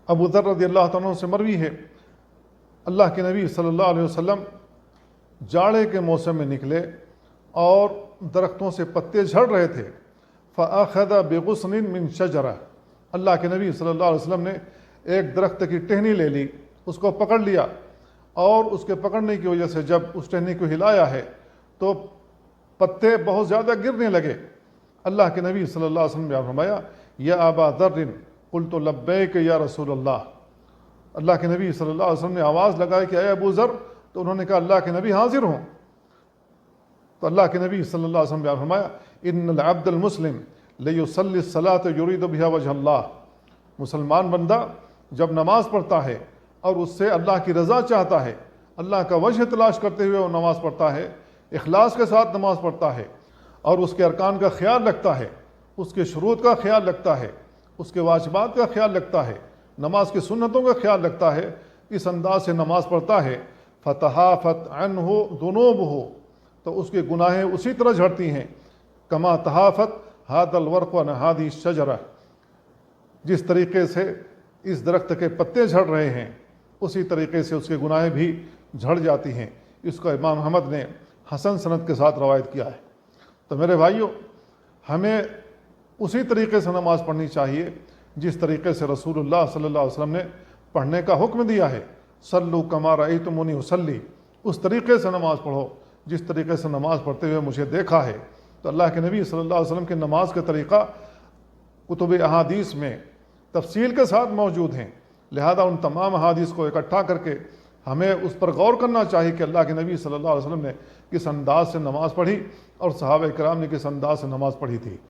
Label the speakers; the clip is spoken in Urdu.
Speaker 1: ابو ذر رضی اللہ عنہ سے مروی ہے، اللہ کے نبی صلی اللہ علیہ وسلم جاڑے کے موسم میں نکلے اور درختوں سے پتے جھڑ رہے تھے، فَأَخَذَ بِغُصْنٍ مِّن شَجَرَةٍ، اللہ کے نبی صلی اللہ علیہ وسلم نے ایک درخت کی ٹہنی لے لی، اس کو پکڑ لیا، اور اس کے پکڑنے کی وجہ سے جب اس ٹہنی کو ہلایا ہے تو پتے بہت زیادہ گرنے لگے۔ اللہ کے نبی صلی اللہ علیہ وسلم نے فرمایا یا ابا ذر قلت لبیک یا رسول اللہ، اللہ کے نبی صلی اللہ علیہ وسلم نے آواز لگائی کہ اے ابو ذر، تو انہوں نے کہا اللہ کے نبی حاضر ہوں۔ تو اللہ کے نبی صلی اللہ علیہ وسلم نے فرمایا ان العبد المسلم لیصلی الصلاۃ یرید بہا وجہ اللہ، مسلمان بندہ جب نماز پڑھتا ہے اور اس سے اللہ کی رضا چاہتا ہے، اللہ کا وجہ تلاش کرتے ہوئے وہ نماز پڑھتا ہے، اخلاص کے ساتھ نماز پڑھتا ہے، اور اس کے ارکان کا خیال رکھتا ہے، اس کے شروط کا خیال رکھتا ہے، اس کے واجبات کا خیال رکھتا ہے، نماز کی سنتوں کا خیال رکھتا ہے، اس انداز سے نماز پڑھتا ہے، فتحافت عنہ ذنوبہ، تو اس کے گناہیں اسی طرح جھڑتی ہیں، کما تحافت ھذا الورق عن ھذہ الشجرہ، جس طریقے سے اس درخت کے پتے جھڑ رہے ہیں اسی طریقے سے اس کے گناہیں بھی جھڑ جاتی ہیں۔ اس کو امام احمد نے حسن سند کے ساتھ روایت کیا ہے۔ تو میرے بھائیوں، ہمیں اسی طریقے سے نماز پڑھنی چاہیے جس طریقے سے رسول اللہ صلی اللہ علیہ وسلم نے پڑھنے کا حکم دیا ہے، صلو کما رأیتمونی اصلی، اس طریقے سے نماز پڑھو جس طریقے سے نماز پڑھتے ہوئے مجھے دیکھا ہے۔ تو اللہ کے نبی صلی اللہ علیہ وسلم کے نماز کا طریقہ کتب احادیث میں تفصیل کے ساتھ موجود ہیں، لہذا ان تمام احادیث کو اکٹھا کر کے ہمیں اس پر غور کرنا چاہیے کہ اللہ کے نبی صلی اللہ علیہ وسلم نے کس انداز سے نماز پڑھی اور صحابہ کرام نے کس انداز سے نماز پڑھی تھی۔